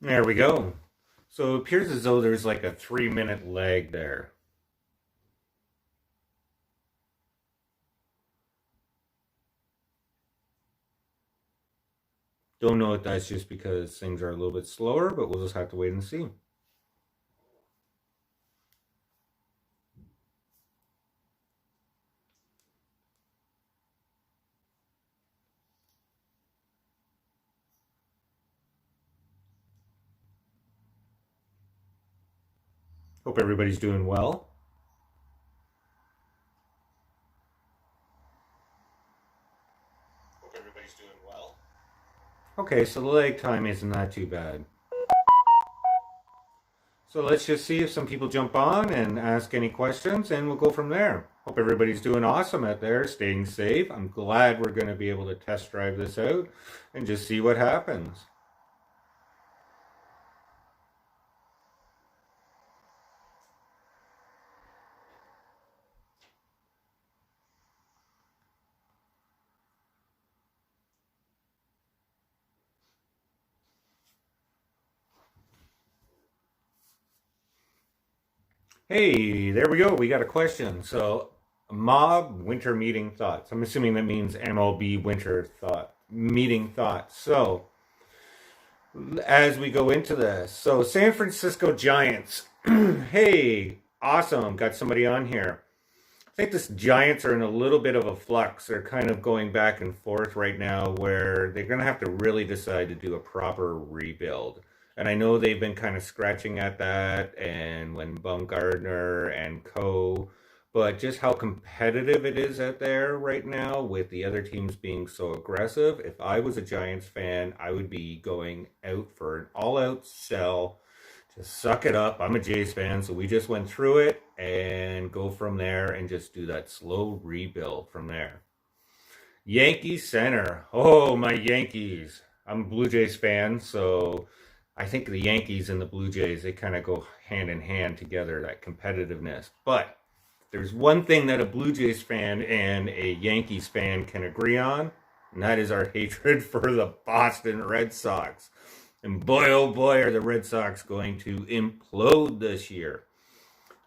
There we go. So it appears as though there's like a 3 minute lag there. Don't know if that's just because things are a little bit slower, but we'll just have to wait and see. Hope everybody's doing well. Hope everybody's doing well. Okay, so the lag time isn't that too bad. So let's just see if some people jump on and ask any questions, and we'll go from there. Hope everybody's doing awesome out there, staying safe. I'm glad we're going to be able to test drive this out and just see what happens. Hey, there we go. We got a question. So, mob winter meeting thoughts. I'm assuming that means MLB winter meeting thoughts. So, as we go into this, so San Francisco Giants. Hey, awesome. Got somebody on here. I think the Giants are in a little bit of a flux. They're kind of going back and forth right now where they're going to have to really decide to do a proper rebuild. And I know they've been kind of scratching at that and when Bumgarner and co. But just how competitive it is out there right now with the other teams being so aggressive. If I was a Giants fan, I would be going out for an all-out sell. Just suck it up. I'm a Jays fan, so we just went through it and go from there and just do that slow rebuild from there. Yankees center. Oh, my Yankees. I'm a Blue Jays fan, so I think the Yankees and the Blue Jays, they kind of go hand in hand together, that competitiveness. But there's one thing that a Blue Jays fan and a Yankees fan can agree on, and that is our hatred for the Boston Red Sox. And boy, oh boy, are the Red Sox going to implode this year.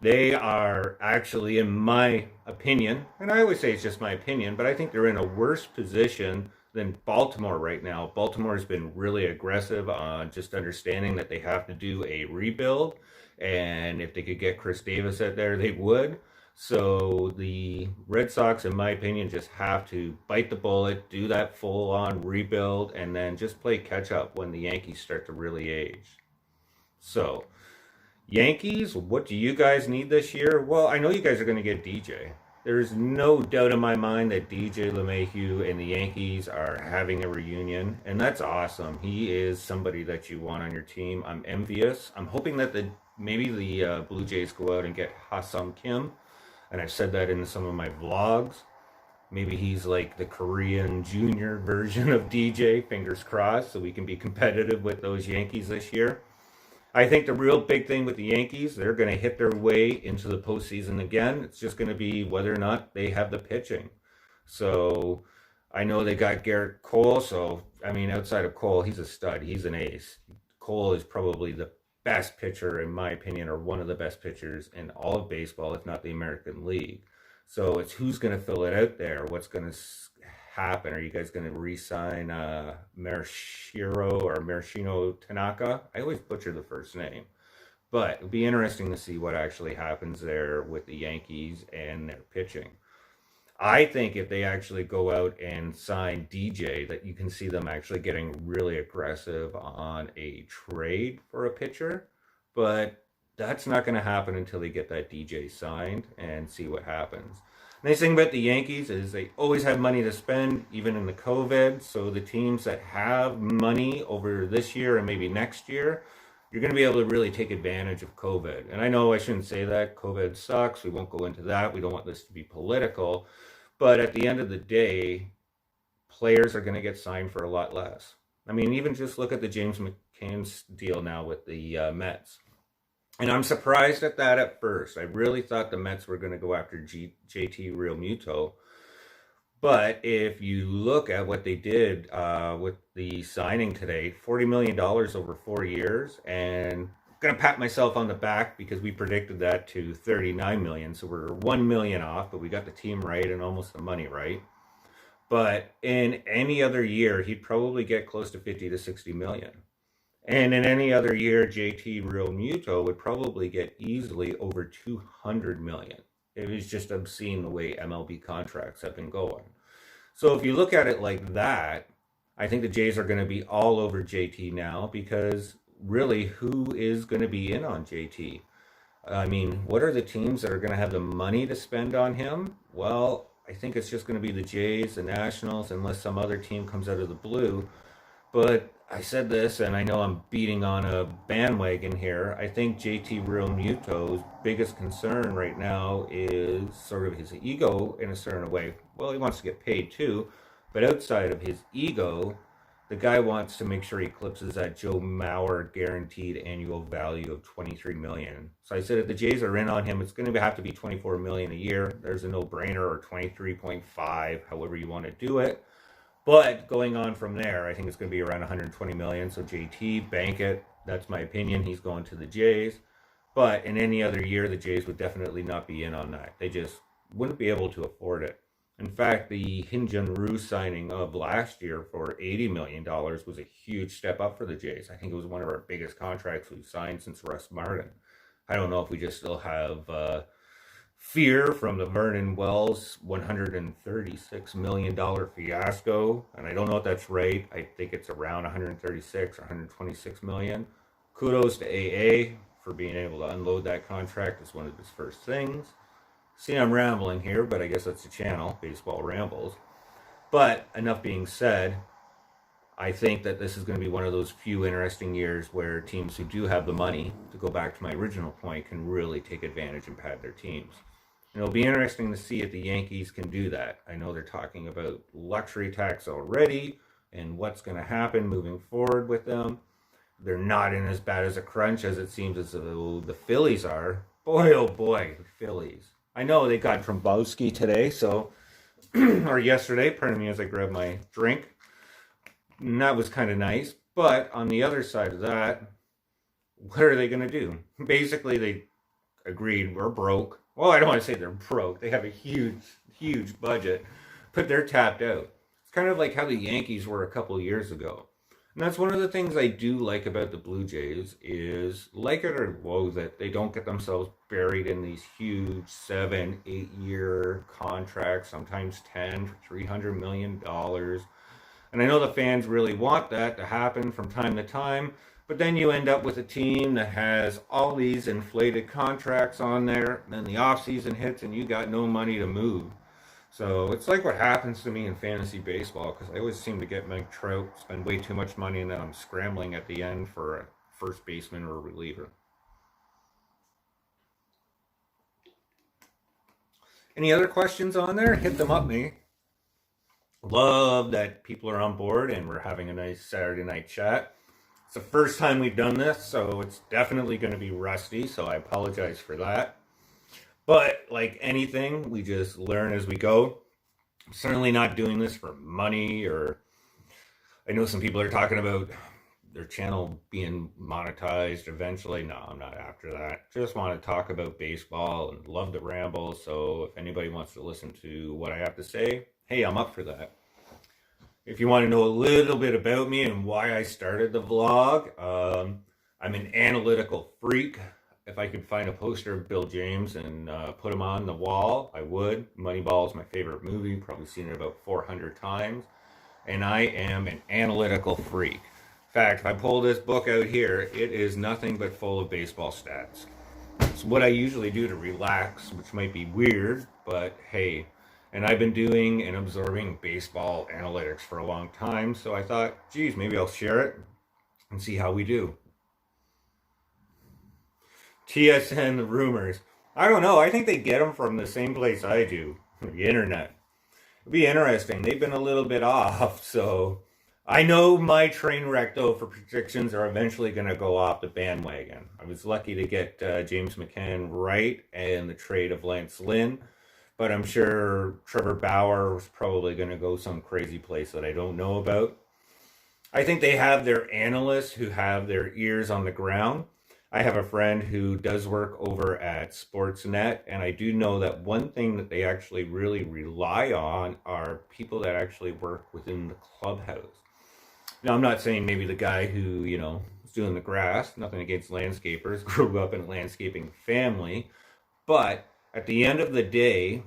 They are actually, in my opinion, and I always say it's just my opinion, but I think they're in a worse position than Baltimore right now. Baltimore has been really aggressive on just understanding that they have to do a rebuild. And if they could get Chris Davis out there, they would. So the Red Sox, in my opinion, just have to bite the bullet, do that full-on rebuild, and then just play catch-up when the Yankees start to really age. So, Yankees, what do you guys need this year? Well, I know you guys are going to get DJ. There's no doubt in my mind that DJ LeMahieu and the Yankees are having a reunion, and that's awesome. He is somebody that you want on your team. I'm envious. I'm hoping that maybe the Blue Jays go out and get Ha-Sung Kim, and I've said that in some of my vlogs. Maybe he's like the Korean junior version of DJ, fingers crossed, so we can be competitive with those Yankees this year. I think the real big thing with the Yankees, they're going to hit their way into the postseason again. It's just going to be whether or not they have the pitching. So I know they got Garrett Cole. So, I mean, outside of Cole, he's a stud. He's an ace. Cole is probably the best pitcher, in my opinion, or one of the best pitchers in all of baseball, if not the American League. So it's who's going to fill it out there. What's going to happen? Are you guys going to re-sign Marashino Tanaka? I always butcher the first name. But it'll be interesting to see what actually happens there with the Yankees and their pitching. I think if they actually go out and sign DJ, that you can see them actually getting really aggressive on a trade for a pitcher. But that's not going to happen until they get that DJ signed and see what happens. Nice thing about the Yankees is they always have money to spend, even in the COVID. So the teams that have money over this year and maybe next year, you're going to be able to really take advantage of COVID. And I know I shouldn't say that. COVID sucks. We won't go into that. We don't want this to be political. But at the end of the day, players are going to get signed for a lot less. I mean, even just look at the James McCann deal now with the Mets. And I'm surprised at that at first. I really thought the Mets were going to go after JT Realmuto. But if you look at what they did with the signing today, $40 million over 4 years, and I'm going to pat myself on the back because we predicted that to 39 million. So we're 1 million off, but we got the team right and almost the money right. But in any other year, he'd probably get close to 50 to 60 million. And in any other year, JT Realmuto would probably get easily over 200 million. It was just obscene the way MLB contracts have been going. So if you look at it like that, I think the Jays are going to be all over JT now because really, who is going to be in on JT? I mean, what are the teams that are going to have the money to spend on him? Well, I think it's just going to be the Jays, the Nationals, unless some other team comes out of the blue. But I said this, and I know I'm beating on a bandwagon here. I think JT Realmuto's biggest concern right now is sort of his ego in a certain way. Well, he wants to get paid too, but outside of his ego, the guy wants to make sure he eclipses that Joe Mauer guaranteed annual value of 23 million. So I said if the Jays are in on him, it's going to have to be 24 million a year. There's a no-brainer, or 23.5, however you want to do it. But going on from there, I think it's going to be around 120 million. So JT, bank it. That's my opinion. He's going to the Jays. But in any other year, the Jays would definitely not be in on that. They just wouldn't be able to afford it. In fact, the Hyun-Jin Ryu signing of last year for $80 million was a huge step up for the Jays. I think it was one of our biggest contracts we've signed since Russ Martin. I don't know if we just still have Thier from the Vernon Wells $136 million fiasco, and I don't know if that's right. I think it's around 136 or 126 million. Kudos to AA for being able to unload that contract as one of his first things. See, I'm rambling here, but I guess that's the channel, Baseball Rambles. But enough being said, I think that this is going to be one of those few interesting years where teams who do have the money, to go back to my original point, can really take advantage and pad their teams. And it'll be interesting to see if the Yankees can do that. I know they're talking about luxury tax already and what's going to happen moving forward with them. They're not in as bad as a crunch as it seems as though the Phillies are. Boy, oh boy, the Phillies. I know they got Trombowski today, so, or yesterday, pardon me as I grab my drink. And that was kind of nice. But on the other side of that, what are they going to do? Basically, they agreed we're broke. Well, I don't want to say they're broke. They have a huge, huge budget, but they're tapped out. It's kind of like how the Yankees were a couple of years ago. And that's one of the things I do like about the Blue Jays is, like it or loathe it, they don't get themselves buried in these huge 7-8 year contracts, sometimes 10 for $300 million. And I know the fans really want that to happen from time to time, but then you end up with a team that has all these inflated contracts on there, and then the offseason hits and you got no money to move. So it's like what happens to me in fantasy baseball, because I always seem to get Mike Trout, spend way too much money, and then I'm scrambling at the end for a first baseman or a reliever. Any other questions on there? Hit them up, me. Love that people are on board and we're having a nice Saturday night chat. It's the first time we've done this, so it's definitely going to be rusty, so I apologize for that. But like anything, we just learn as we go. I'm certainly not doing this for money, or I know some people are talking about their channel being monetized eventually. No, I'm not after that. Just want to talk about baseball and love to ramble, so if anybody wants to listen to what I have to say, hey, I'm up for that. If you want to know a little bit about me and why I started the vlog, I'm an analytical freak. If I could find a poster of Bill James and put him on the wall, I would. Moneyball is my favorite movie, probably seen it about 400 times. And I am an analytical freak. In fact, if I pull this book out here, it is nothing but full of baseball stats. It's what I usually do to relax, which might be weird, but hey. And I've been doing and absorbing baseball analytics for a long time, so I thought, geez, maybe I'll share it and see how we do. TSN, the rumors. I don't know. I think they get them from the same place I do, the internet. It'll be interesting. They've been a little bit off, so I know my train wreck, though, for predictions are eventually going to go off the bandwagon. I was lucky to get James McCann right and the trade of Lance Lynn. but I'm sure Trevor Bauer was probably going to go some crazy place that I don't know about. I think they have their analysts who have their ears on the ground. I have a friend who does work over at Sportsnet, and I do know that one thing that they actually really rely on are people that actually work within the clubhouse. Now, I'm not saying maybe the guy who, is doing the grass, nothing against landscapers, grew up in a landscaping family, but at the end of the day,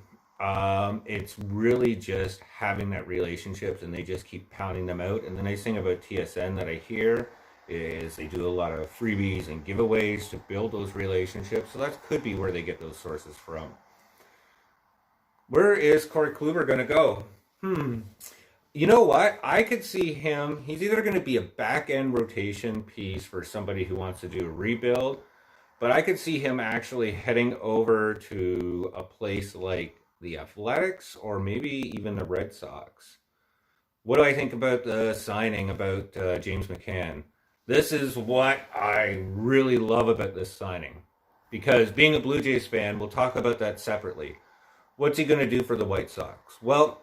it's really just having that relationships, and they just keep pounding them out. And the nice thing about TSN that I hear is they do a lot of freebies and giveaways to build those relationships. So that could be where they get those sources from. Where is Corey Kluber going to go? You know what? I could see him. He's either going to be a back-end rotation piece for somebody who wants to do a rebuild, but I could see him actually heading over to a place like the Athletics or maybe even the Red Sox. What do I think about the signing about James McCann? This is what I really love about this signing, because being a Blue Jays fan, we'll talk about that separately. What's he going to do for the White Sox? Well,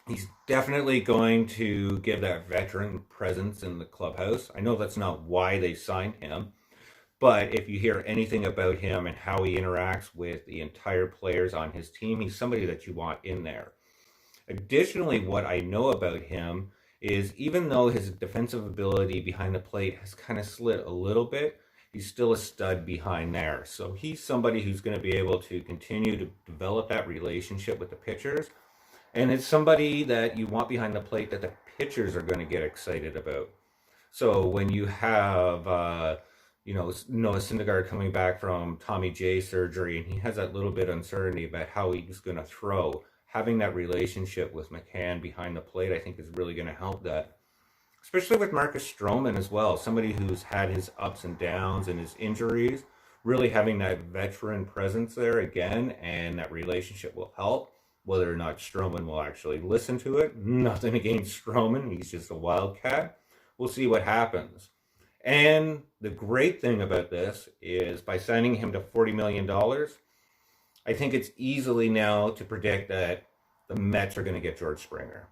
he's definitely going to give that veteran presence in the clubhouse. I know that's not why they signed him, but if you hear anything about him and how he interacts with the entire players on his team, he's somebody that you want in there. Additionally, what I know about him is even though his defensive ability behind the plate has kind of slid a little bit, he's still a stud behind there. So he's somebody who's going to be able to continue to develop that relationship with the pitchers. And it's somebody that you want behind the plate that the pitchers are going to get excited about. So when you have, Noah Syndergaard coming back from Tommy J surgery, and he has that little bit of uncertainty about how he's going to throw, having that relationship with McCann behind the plate, I think is really going to help that. Especially with Marcus Stroman as well, somebody who's had his ups and downs and his injuries, really having that veteran presence there again, and that relationship will help. Whether or not Stroman will actually listen to it, nothing against Stroman, he's just a wildcat. We'll see what happens. And the great thing about this is by signing him to $40 million, I think it's easily now to predict that the Mets are going to get George Springer.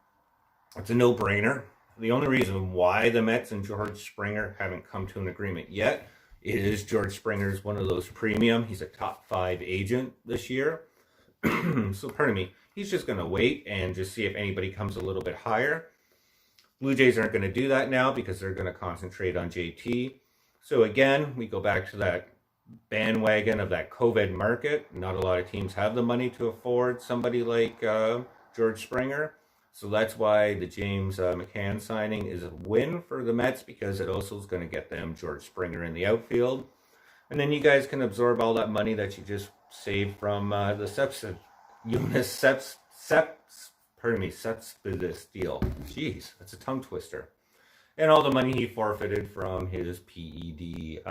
It's a no-brainer. The only reason why the Mets and George Springer haven't come to an agreement yet is George Springer's one of those premium. He's a top 5 agent this year. So pardon me, he's just going to wait and just see if anybody comes a little bit higher. Blue Jays aren't going to do that now because they're going to concentrate on JT. So again, we go back to that bandwagon of that COVID market. Not a lot of teams have the money to afford somebody like George Springer. So that's why the James McCann signing is a win for the Mets, because it also is going to get them George Springer in the outfield. And then you guys can absorb all that money that you just saved from the Cespedes deal. Jeez, that's a tongue twister. And all the money he forfeited from his PED,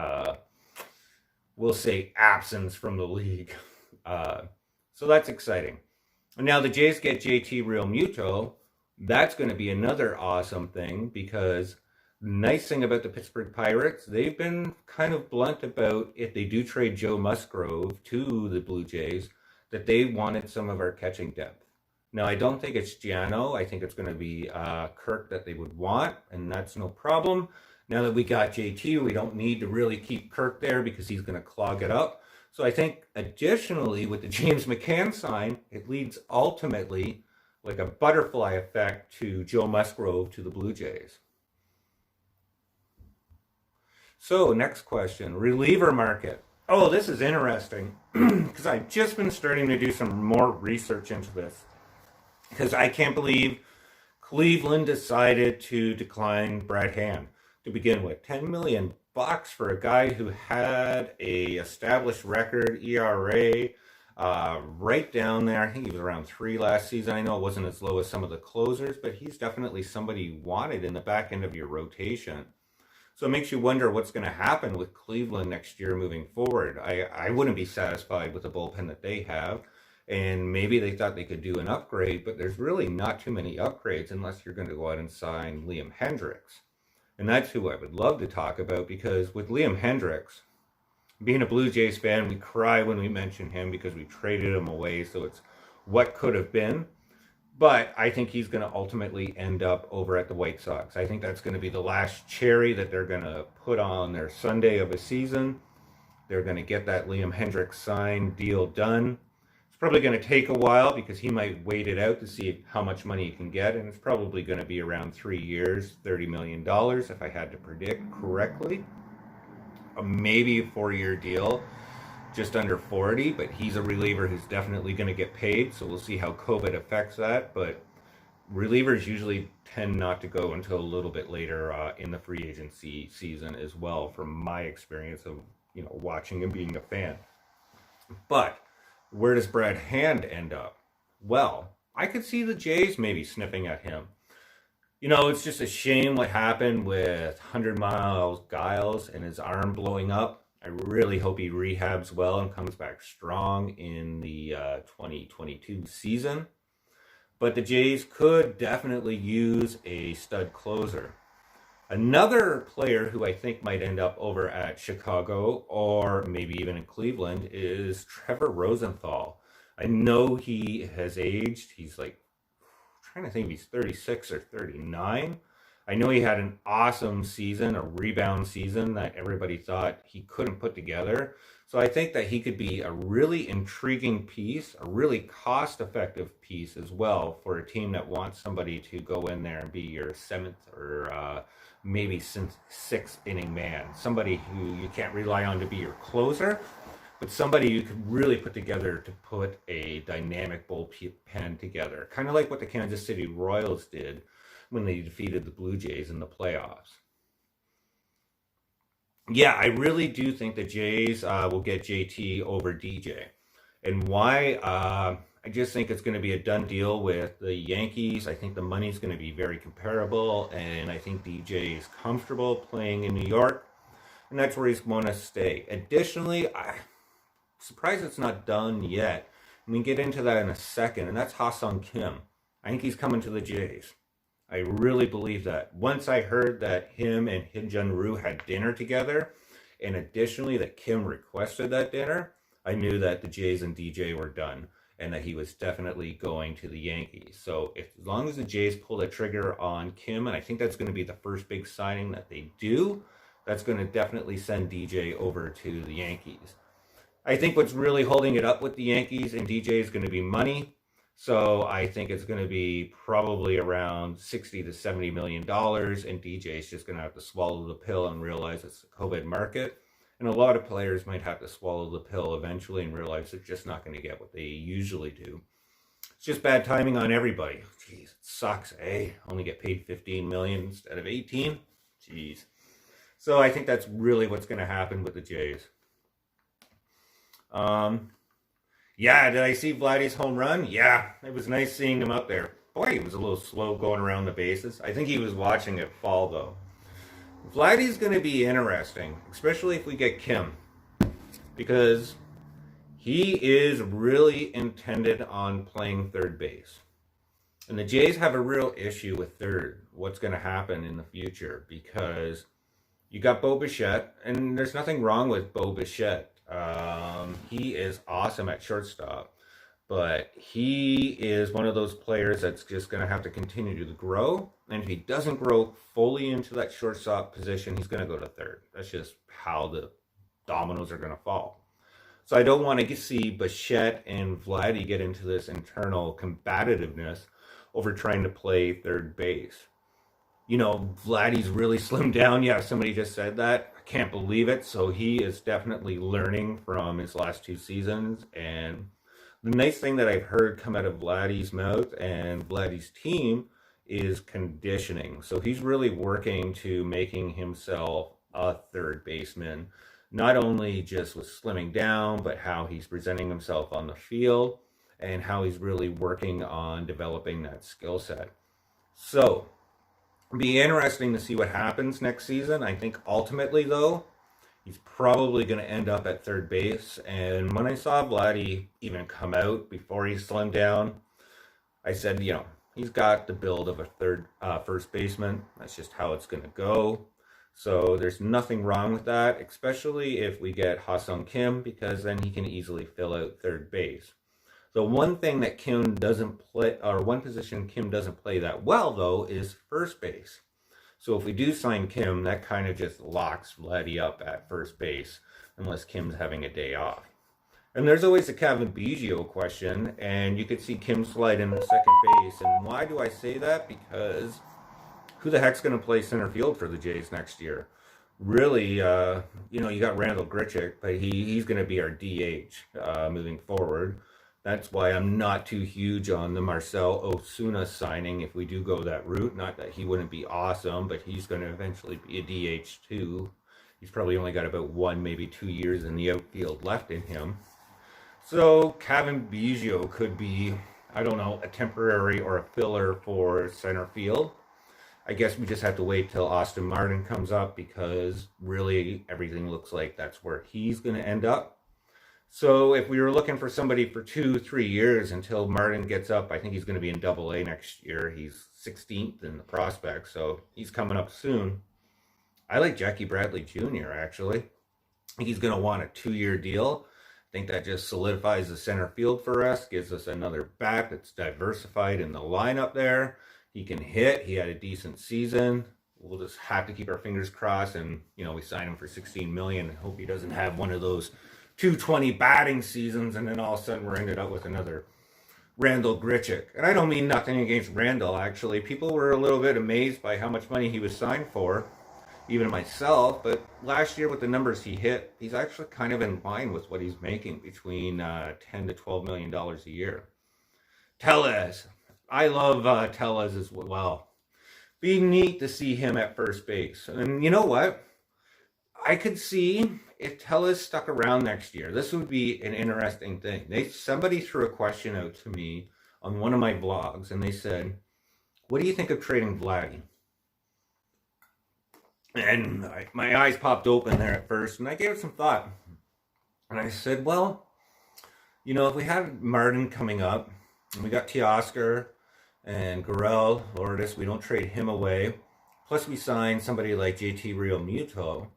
we'll say, absence from the league. So that's exciting. And now the Jays get JT realmuto. That's going to be another awesome thing, because the nice thing about the Pittsburgh Pirates, they've been kind of blunt about, if they do trade Joe Musgrove to the Blue Jays, that they wanted some of our catching depth. Now, I don't think it's Giano. I think it's going to be Kirk that they would want, and that's no problem. Now that we got JT, we don't need to really keep Kirk there because he's going to clog it up. So I think additionally, with the James McCann sign, it leads ultimately like a butterfly effect to Joe Musgrove to the Blue Jays. So next question, reliever market. Oh, this is interesting because I've just been starting to do some more research into this, because I can't believe Cleveland decided to decline Brad Hand to begin with. $10 million for a guy who had a established record, ERA, right down there. I think he was around 3 last season. I know it wasn't as low as some of the closers, but he's definitely somebody you wanted in the back end of your rotation. So it makes you wonder what's going to happen with Cleveland next year moving forward. I wouldn't be satisfied with the bullpen that they have. And maybe they thought they could do an upgrade, but there's really not too many upgrades unless you're going to go out and sign Liam Hendriks. And that's who I would love to talk about, because with Liam Hendriks, being a Blue Jays fan, we cry when we mention him because we traded him away. So it's what could have been. But I think he's going to ultimately end up over at the White Sox. I think that's going to be the last cherry that they're going to put on their sundae of a season. They're going to get that Liam Hendriks signed deal done. It's probably going to take a while because he might wait it out to see how much money he can get. And it's probably going to be around 3 years, $30 million, if I had to predict correctly. Maybe a 4-year deal, just under 40, but he's a reliever who's definitely going to get paid. So we'll see how COVID affects that. But relievers usually tend not to go until a little bit later in the free agency season as well, from my experience of watching and being a fan. But where does Brad Hand end up? Well, I could see the Jays maybe sniffing at him. It's just a shame what happened with 100 Miles Giles and his arm blowing up. I really hope he rehabs well and comes back strong in the 2022 season. But the Jays could definitely use a stud closer. Another player who I think might end up over at Chicago or maybe even in Cleveland is Trevor Rosenthal. I know he has aged. He's I'm trying to think if he's 36 or 39. I know he had an awesome season, a rebound season that everybody thought he couldn't put together. So I think that he could be a really intriguing piece, a really cost-effective piece as well for a team that wants somebody to go in there and be your 7th or maybe 6th inning man. Somebody who you can't rely on to be your closer, but somebody you could really put together to put a dynamic bullpen together. Kind of like what the Kansas City Royals did when they defeated the Blue Jays in the playoffs. Yeah, I really do think the Jays will get JT over DJ. And why? I just think it's going to be a done deal with the Yankees. I think the money's going to be very comparable, and I think DJ is comfortable playing in New York, and that's where he's going to stay. Additionally, I'm surprised it's not done yet. We can get into that in a second, and that's Ha-Seong Kim. I think he's coming to the Jays. I really believe that. Once I heard that him and Hyun Jun Roo had dinner together, and additionally that Kim requested that dinner, I knew that the Jays and DJ were done, and that he was definitely going to the Yankees. So as long as the Jays pull the trigger on Kim, and I think that's going to be the first big signing that they do, that's going to definitely send DJ over to the Yankees. I think what's really holding it up with the Yankees and DJ is going to be money. So I think it's going to be probably around $60 to $70 million, and DJ is just going to have to swallow the pill and realize it's the COVID market. And a lot of players might have to swallow the pill eventually and realize they're just not going to get what they usually do. It's just bad timing on everybody. Jeez, it sucks, eh? Only get paid $15 million instead of 18. Jeez. So I think that's really what's going to happen with the Jays. Yeah, did I see Vladdy's home run? Yeah, it was nice seeing him out there. Boy, he was a little slow going around the bases. I think he was watching it fall, though. Vladdy's going to be interesting, especially if we get Kim, because he is really intended on playing third base. And the Jays have a real issue with third, what's going to happen in the future, because you got Bo Bichette, and there's nothing wrong with Bo Bichette. He is awesome at shortstop, but he is one of those players that's just going to have to continue to grow. And if he doesn't grow fully into that shortstop position, he's going to go to third. That's just how the dominoes are going to fall. So I don't want to see Bichette and Vladdy get into this internal combativeness over trying to play third base. Vladdy's really slimmed down. Yeah, somebody just said that. I can't believe it. So he is definitely learning from his last 2 seasons. And the nice thing that I've heard come out of Vladdy's mouth and Vladdy's team is conditioning. So he's really working to making himself a third baseman, not only just with slimming down, but how he's presenting himself on the field and how he's really working on developing that skill set. So it'll be interesting to see what happens next season. I think ultimately, though, he's probably going to end up at third base. And when I saw Vladdy even come out before he slimmed down, I said, he's got the build of a first baseman. That's just how it's going to go. So there's nothing wrong with that, especially if we get Ha-Seong Kim, because then he can easily fill out third base. The one thing that Kim doesn't play, or one position Kim doesn't play that well, though, is first base. So if we do sign Kim, that kind of just locks Vladdy up at first base, unless Kim's having a day off. And there's always the Kevin Biggio question, and you could see Kim slide in the second base. And why do I say that? Because who the heck's going to play center field for the Jays next year? Really, you got Randall Grichuk, but he's going to be our DH moving forward. That's why I'm not too huge on the Marcell Ozuna signing if we do go that route. Not that he wouldn't be awesome, but he's going to eventually be a DH too. He's probably only got about 1, maybe 2 years in the outfield left in him. So Kevin Biggio could be, I don't know, a temporary or a filler for center field. I guess we just have to wait till Austin Martin comes up, because really everything looks like that's where he's going to end up. So if we were looking for somebody for 2-3 years until Martin gets up, I think he's going to be in Double-A next year. He's 16th in the prospect, so he's coming up soon. I like Jackie Bradley Jr., actually. I think he's going to want a 2-year deal. I think that just solidifies the center field for us, gives us another bat that's diversified in the lineup there. He can hit. He had a decent season. We'll just have to keep our fingers crossed, and we sign him for $16 million and hope he doesn't have one of those 220 batting seasons, and then all of a sudden we're ended up with another Randall Grichuk. And I don't mean nothing against Randall, actually. People were a little bit amazed by how much money he was signed for, even myself. But last year with the numbers he hit, he's actually kind of in line with what he's making, between $10 to $12 million a year. Tellez. I love Tellez as well. Be neat to see him at first base. And you know what? I could see if Tellez stuck around next year, this would be an interesting thing. Somebody threw a question out to me on one of my blogs, and they said, what do you think of trading Vladdy? And my eyes popped open there at first, and I gave it some thought. And I said, well, if we have Martin coming up, and we got Teoscar and Gurriel, Lourdes, we don't trade him away. Plus we sign somebody like JT realmuto.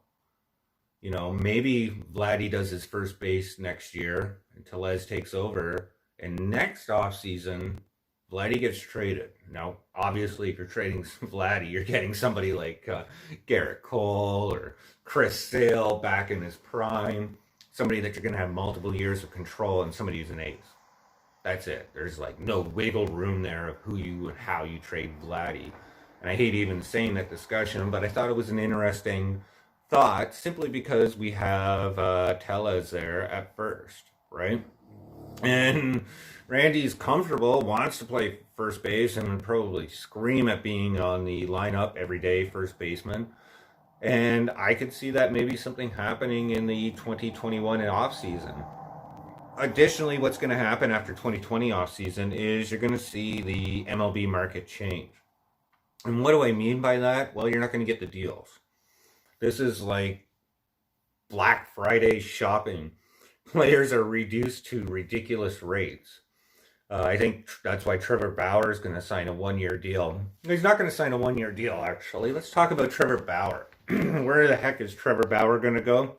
Maybe Vladdy does his first base next year and Tellez takes over. And next offseason, Vladdy gets traded. Now, obviously, if you're trading Vladdy, you're getting somebody like Garrett Cole or Chris Sale back in his prime. Somebody that you're going to have multiple years of control, and somebody who's an ace. That's it. There's no wiggle room there of who you and how you trade Vladdy. And I hate even saying that discussion, but I thought it was an interesting thought, simply because we have Tellez there at first, right? And Randy's comfortable, wants to play first base, and would probably scream at being on the lineup every day, first baseman. And I could see that maybe something happening in the 2021 offseason. Additionally, what's going to happen after 2020 offseason is you're going to see the MLB market change. And what do I mean by that? Well, you're not going to get the deals. This is like Black Friday shopping. Players are reduced to ridiculous rates. I think that's why Trevor Bauer is going to sign a 1-year deal. He's not going to sign a 1-year deal, actually. Let's talk about Trevor Bauer. Where the heck is Trevor Bauer going to go?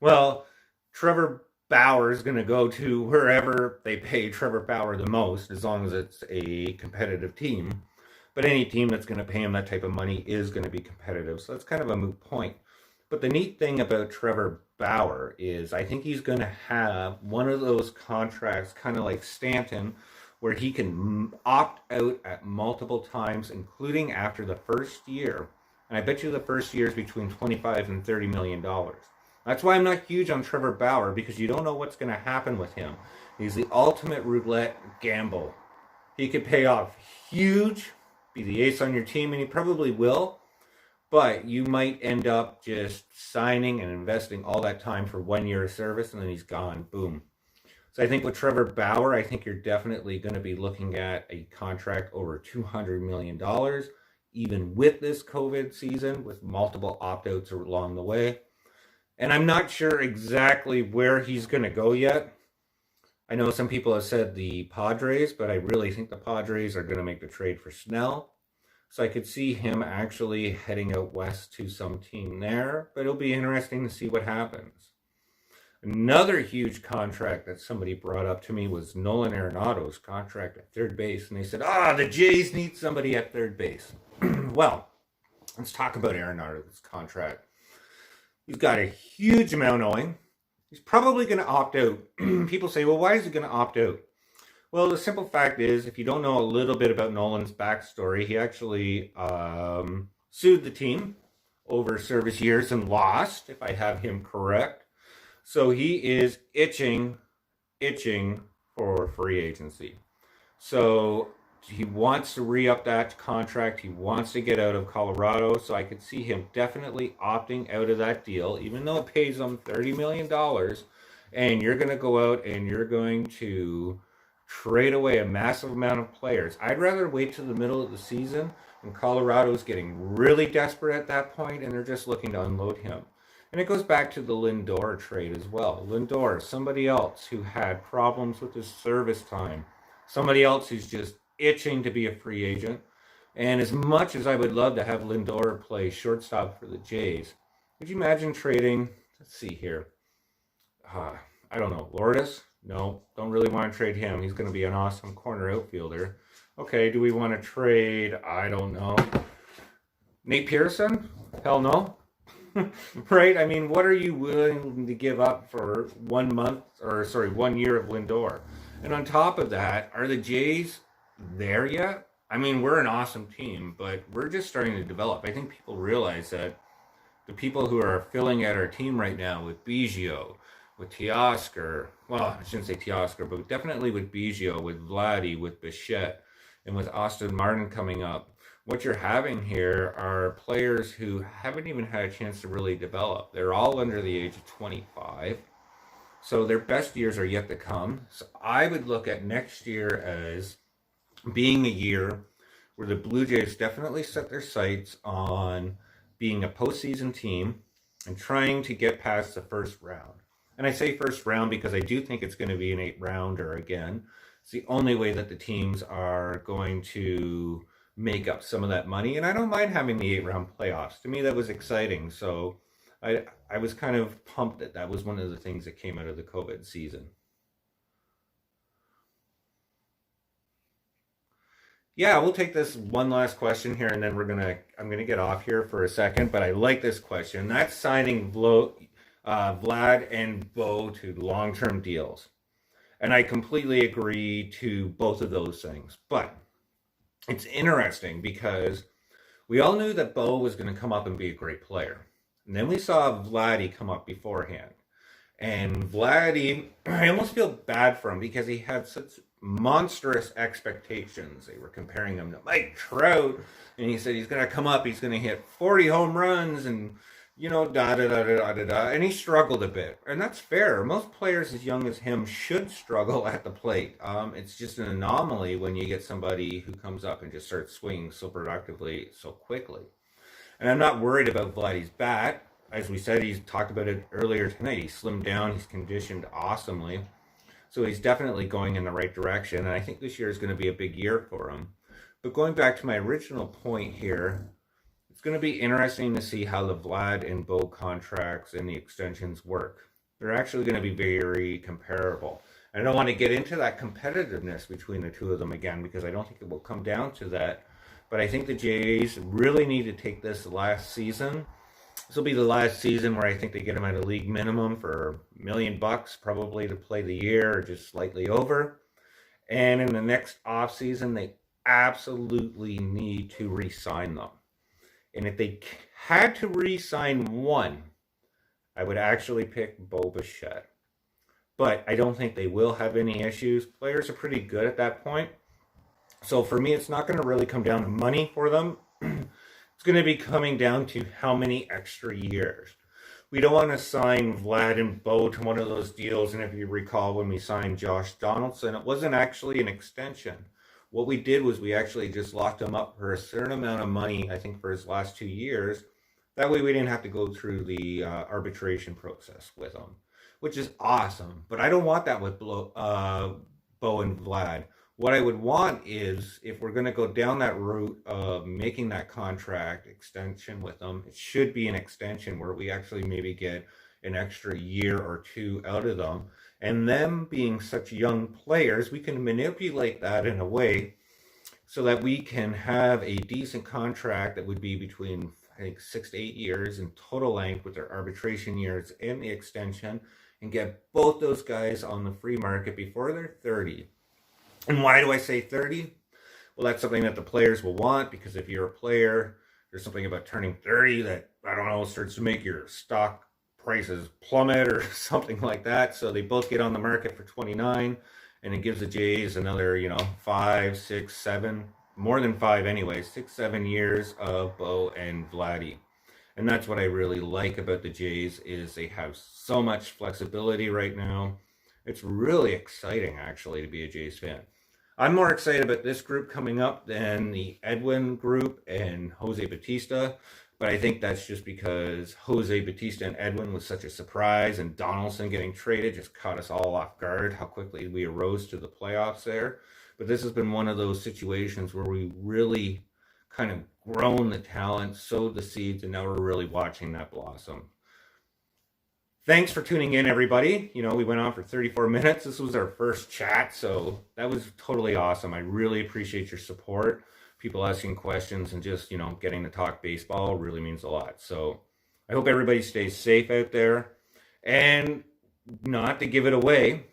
Well, Trevor Bauer is going to go to wherever they pay Trevor Bauer the most, as long as it's a competitive team. But any team that's going to pay him that type of money is going to be competitive. So that's kind of a moot point. But the neat thing about Trevor Bauer is I think he's going to have one of those contracts, kind of like Stanton, where he can opt out at multiple times, including after the first year. And I bet you the first year is between $25 and $30 million. That's why I'm not huge on Trevor Bauer, because you don't know what's going to happen with him. He's the ultimate roulette gamble. He could pay off huge, be the ace on your team, and he probably will. But you might end up just signing and investing all that time for 1 year of service, and then he's gone. Boom. So I think with Trevor Bauer, I think you're definitely going to be looking at a contract over $200 million, even with this COVID season, with multiple opt-outs along the way. And I'm not sure exactly where he's going to go yet. I know some people have said the Padres, but I really think the Padres are going to make the trade for Snell. So I could see him actually heading out west to some team there, but it'll be interesting to see what happens. Another huge contract that somebody brought up to me was Nolan Arenado's contract at third base. And they said, the Jays need somebody at third base. Well, let's talk about Arenado's contract. He's got a huge amount owing. He's probably going to opt out. People say, well, why is he going to opt out? Well, the simple fact is, if you don't know a little bit about Nolan's backstory, he actually sued the team over service years and lost, if I have him correct. So he is itching for free agency. So he wants to re-up that contract. He wants to get out of Colorado. So I could see him definitely opting out of that deal, even though it pays him $30 million. And you're going to go out and you're going to trade away a massive amount of players. I'd rather wait till the middle of the season when Colorado's getting really desperate at that point and they're just looking to unload him. And it goes back to the Lindor trade as well. Lindor, somebody else who had problems with his service time. Somebody else who's just itching to be a free agent. And as much as I would love to have Lindor play shortstop for the Jays, would you imagine trading, let's see here, I don't know, Lourdes? No, don't really want to trade him. He's going to be an awesome corner outfielder. Okay, do we want to trade, I don't know, Nate Pearson? Hell no. Right? I mean, what are you willing to give up for 1 year of Lindor? And on top of that, are the Jays there yet? I mean, we're an awesome team, but we're just starting to develop. I think people realize that the people who are filling out our team right now with Biggio, with Teoscar, well, I shouldn't say Teoscar, but definitely with Biggio, with Vladdy, with Bichette, and with Austin Martin coming up, what you're having here are players who haven't even had a chance to really develop. They're all under the age of 25. So their best years are yet to come. So I would look at next year as being a year where the Blue Jays definitely set their sights on being a postseason team and trying to get past the first round. And I say first round because I do think it's going to be an 8-rounder again. It's the only way that the teams are going to make up some of that money. And I don't mind having the 8-round playoffs. To me, that was exciting. So I was kind of pumped that was one of the things that came out of the COVID season. Yeah, we'll take this one last question here, and then I'm gonna get off here for a second. But I like this question. That's signing Vlad and Bo to long-term deals, and I completely agree to both of those things. But it's interesting because we all knew that Bo was going to come up and be a great player. And then we saw Vladdy come up beforehand. And Vladdy, I almost feel bad for him because he had such monstrous expectations. They were comparing him to Mike Trout. And he said he's going to come up, he's going to hit 40 home runs and, da-da-da-da-da-da. And he struggled a bit. And that's fair. Most players as young as him should struggle at the plate. It's just an anomaly when you get somebody who comes up and just starts swinging so productively so quickly. And I'm not worried about Vladdy's bat. As we said, he's talked about it earlier tonight. He's slimmed down. He's conditioned awesomely. So he's definitely going in the right direction. And I think this year is going to be a big year for him. But going back to my original point here, it's going to be interesting to see how the Vlad and Bo contracts and the extensions work. They're actually going to be very comparable. I don't want to get into that competitiveness between the two of them again because I don't think it will come down to that. But I think the Jays really need to take this last season. This will be the last season where I think they get him at a league minimum for $1 million probably to play the year or just slightly over. And in the next offseason, they absolutely need to re-sign them. And if they had to re-sign one, I would actually pick Bo Bichette. But I don't think they will have any issues. Players are pretty good at that point. So for me, it's not going to really come down to money for them. It's going to be coming down to how many extra years. We don't want to sign Vlad and Bo to one of those deals. And if you recall, when we signed Josh Donaldson, it wasn't actually an extension. What we did was we actually just locked him up for a certain amount of money, I think for his last 2 years. That way we didn't have to go through the arbitration process with him, which is awesome. But I don't want that with Bo and Vlad. What I would want is, if we're going to go down that route of making that contract extension with them, it should be an extension where we actually maybe get an extra year or two out of them. And them being such young players, we can manipulate that in a way so that we can have a decent contract that would be between, I think, 6 to 8 years in total length with their arbitration years and the extension, and get both those guys on the free market before they're 30. And why do I say 30? Well, that's something that the players will want, because if you're a player, there's something about turning 30 that, I don't know, starts to make your stock prices plummet or something like that. So they both get on the market for 29, and it gives the Jays another, 5, 6, 7, more than 5 anyway, 6, 7 years of Bo and Vladdy. And that's what I really like about the Jays, is they have so much flexibility right now. It's really exciting, actually, to be a Jays fan. I'm more excited about this group coming up than the Edwin group and Jose Bautista, but I think that's just because Jose Bautista and Edwin was such a surprise, and Donaldson getting traded just caught us all off guard, how quickly we arose to the playoffs there. But this has been one of those situations where we really kind of grown the talent, sowed the seeds, and now we're really watching that blossom. Thanks for tuning in, everybody. We went on for 34 minutes. This was our first chat, so that was totally awesome. I really appreciate your support. People asking questions and just, getting to talk baseball really means a lot. So I hope everybody stays safe out there. And not to give it away,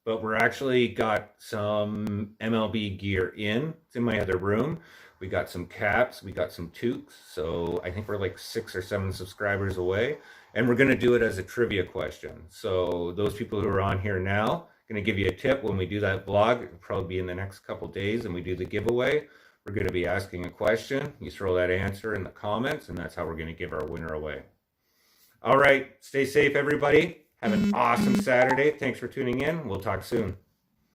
but we're actually got some MLB gear in. It's in my other room. We got some caps, we got some toques. So I think we're like 6 or 7 subscribers away. And we're going to do it as a trivia question. So those people who are on here now, going to give you a tip when we do that vlog. It'll probably be in the next couple days, and we do the giveaway. We're going to be asking a question. You throw that answer in the comments, and that's how we're going to give our winner away. All right. Stay safe, everybody. Have an awesome Saturday. Thanks for tuning in. We'll talk soon.